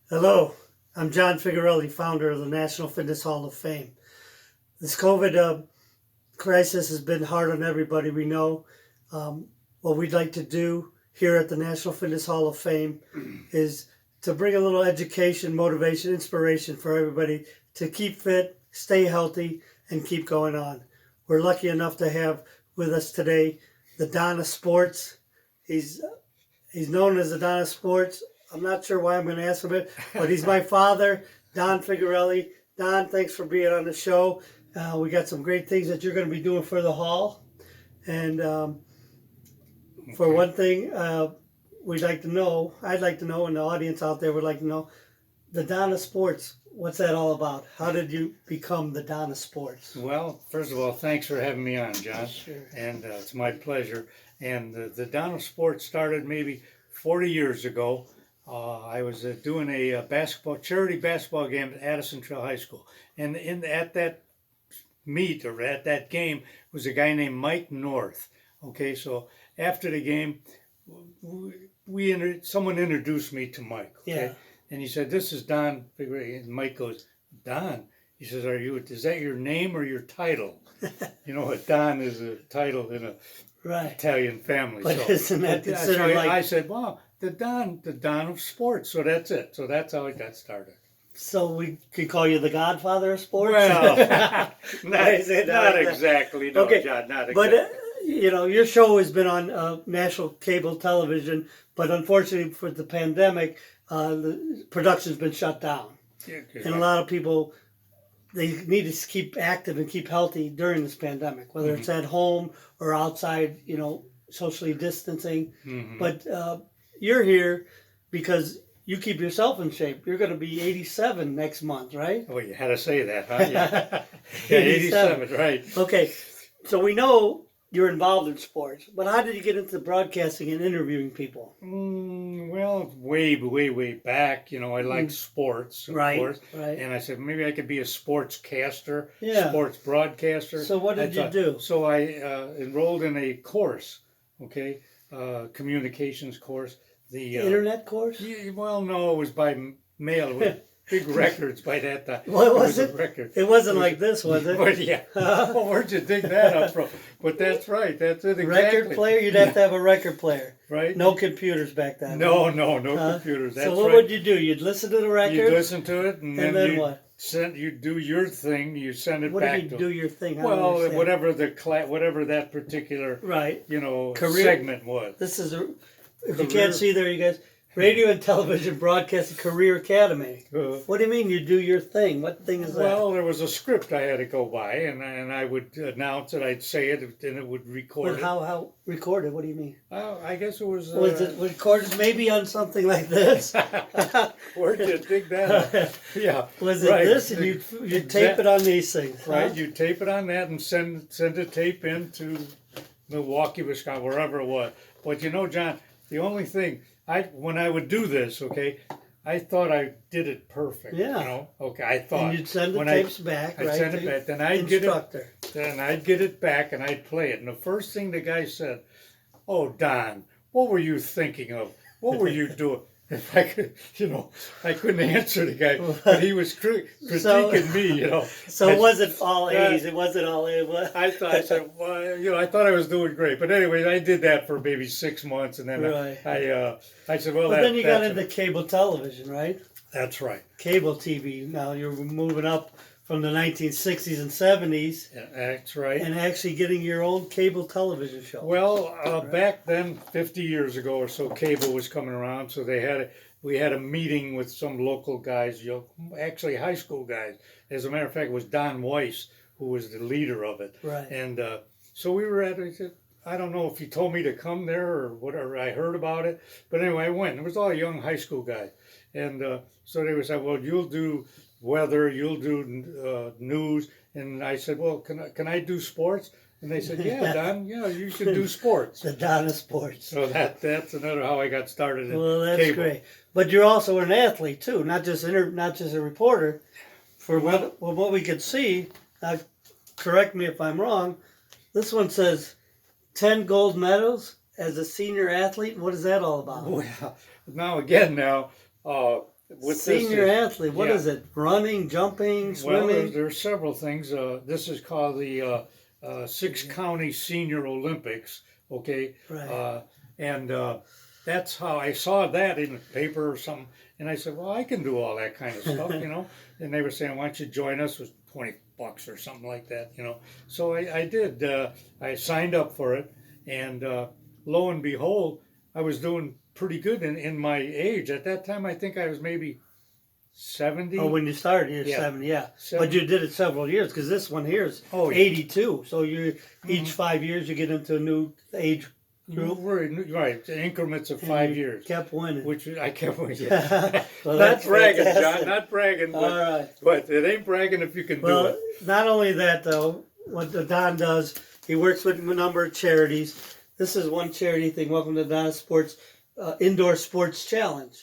Hello, I'm Don Figarelli, founder of the National Fitness Hall of Fame. This COVID crisis has been hard on everybody, we know. What we'd like to do here at the National Fitness Hall of Fame is to bring a little education, motivation, inspiration for everybody to keep fit, stay healthy, and keep going on. We're lucky enough to have with us today the Don of Sports. He's known as the Don of Sports. I'm not sure why I'm going to ask him it, but he's my father, Don Figarelli. Don, thanks for being on the show. We got some great things that you're going to be doing for the hall. And for one thing, I'd like to know, and the audience out there would like to know, the Don of Sports, what's that all about? How did you become the Don of Sports? Well, first of all, thanks for having me on, John. Sure. And it's my pleasure. And the Don of Sports started maybe 40 years ago. I was doing a charity basketball game at Addison Trail High School. And at that meet, or at that game, was a guy named Mike North. Okay, so after the game, someone introduced me to Mike. Okay? Yeah. And he said, "This is Don Figarelli." And Mike goes, "Don?" He says, is that your name or your title? You know, a Don is a title in a Italian family. But so, isn't that considered like... I said, "Wow, the Don of Sports." So that's it. So that's how it got started. So we could call you the Godfather of Sports? Well, not exactly. No, okay. John, not exactly. But, your show has been on national cable television, but unfortunately for the pandemic, the production's been shut down. Yeah, and a lot of people, they need to keep active and keep healthy during this pandemic, whether it's at home or outside, socially distancing. But you're here because you keep yourself in shape. You're going to be 87 next month, right? Oh, you had to say that, huh? Yeah, 87, right. Okay, so we know you're involved in sports, but how did you get into broadcasting and interviewing people? Well, way back, I liked sports, of course. Right. And I said, maybe I could be a sportscaster, Yeah. sports broadcaster. So what did you do? So I enrolled in a course, communications course. The internet course? Yeah, well, no, it was by mail. It was big records by that time. What was it? Record. It wasn't like this, was it? But yeah. Well, where'd you dig that up from? But that's right. That's it exactly. Record player? You'd have to have a record player. Right. No computers back then. No computers. That's so what right. would you do? You'd listen to the record? You'd listen to it, and then what? You do your thing. You send it what back. What do you do your thing? Well, whatever that particular career segment was. This is if you can't see there, you guys. Radio and Television Broadcasting Career Academy. What do you mean you do your thing? What thing is that? Well, there was a script I had to go by, and I would announce it. I'd say it, and it would record it. How recorded? What do you mean? I guess it was... Was it recorded maybe on something like this? Where'd you dig that up? Yeah. Was it this? And you tape it on these things, huh? Right, you tape it on that and send the tape into Milwaukee, Wisconsin, wherever it was. But John, the only thing... when I would do this, I thought I did it perfect. Yeah. I thought. And you'd send the tapes back, I'd send it back. Then I'd get it back and I'd play it. And the first thing the guy said, "Oh, Don, what were you thinking of? What were you doing?" If I could, I couldn't answer the guy, but he was critiquing me, So it wasn't all A's. It wasn't all A's. I said, well, I thought I was doing great, but anyway, I did that for maybe 6 months, and then I said, well, then you got into cable television, right? That's right. Cable TV. Now you're moving up from the 1960s and 70s. Yeah, that's right. And actually getting your own cable television show. Well, back then, 50 years ago or so, cable was coming around, so we had a meeting with some local guys, actually high school guys. As a matter of fact, it was Don Weiss who was the leader of it. Right. And so we were at it. He said, I don't know if he told me to come there or whatever. I heard about it. But anyway, I went. It was all young high school guys. And so they said, well, you'll do weather, you'll do news. And I said, well, can I do sports? And they said, yeah, Don, you should do sports. The Don of Sports. So that's another how I got started in Well, that's cable. great. But you're also an athlete, too, not just a reporter. For what we could see, correct me if I'm wrong, this one says 10 gold medals as a senior athlete. What is that all about? Well, now, with Senior this, athlete, what yeah. is it? Running, jumping, Well, swimming? there's several things. This is called the Six County Senior Olympics. Okay, Right. and that's how I saw that in the paper or something. And I said, well, I can do all that kind of stuff, you know. And they were saying, why don't you join us? It was $20 or something like that, you know. So I did. I signed up for it, and lo and behold, I was doing pretty good in my age. At that time, I think I was maybe 70. Oh, when you started, you're Yeah. 70, yeah. But 70. you did it several years because this one here is Oh, yeah. 82. So you each 5 years you get into a new age group. Right, increments of and 5 you years. Kept winning. Which I kept winning. Well, Not that's bragging, fantastic. John. Not bragging, All but, right. but it ain't bragging if you can do Well, it. not only that though, what the Don does, he works with a number of charities. This is one charity thing. Welcome to Don Sports Indoor Sports Challenge.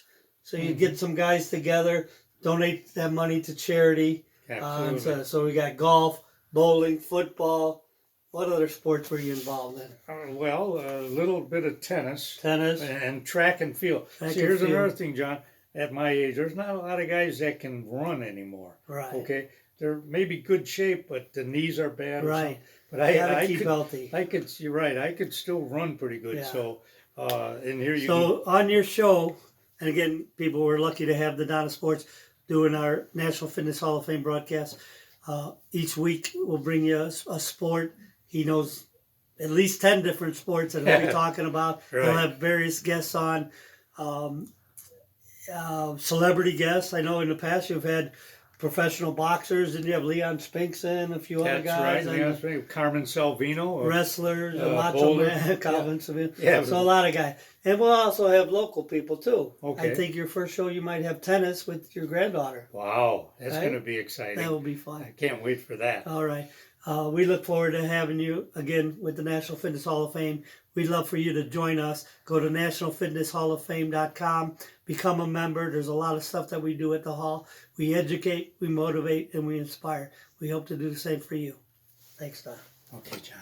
So you get some guys together, donate that money to charity. Absolutely. So we got golf, bowling, football. What other sports were you involved in? Well, a little bit of tennis Tennis. and track and field. Track See, and here's field. another thing, John. At my age, there's not a lot of guys that can run anymore. Right. Okay, they're maybe good shape, but the knees are bad. Or Right. something. But You gotta I keep could, healthy. I could. You're right. I could still run pretty good. Yeah. So, and here you. So on your show, and again, people were lucky to have the Donna Sports doing our National Fitness Hall of Fame broadcast. Each week we'll bring you a sport. He knows at least 10 different sports that he'll be talking about. Right. He'll have various guests on. Celebrity guests. I know in the past you've had professional boxers, and you have Leon Spinks and a few other That's guys. right. and That's right. Carmen Salvino. Or, wrestlers, a Macho bowler. Man, Calvin Savino. Yeah. So a lot of guys. And we'll also have local people too. Okay. I think your first show you might have tennis with your granddaughter. Wow, that's Right? going to be exciting. That will be fun. I can't wait for that. All right. We look forward to having you again with the National Fitness Hall of Fame. We'd love for you to join us. Go to nationalfitnesshalloffame.com. Become a member. There's a lot of stuff that we do at the hall. We educate, we motivate, and we inspire. We hope to do the same for you. Thanks, Don. Okay, John.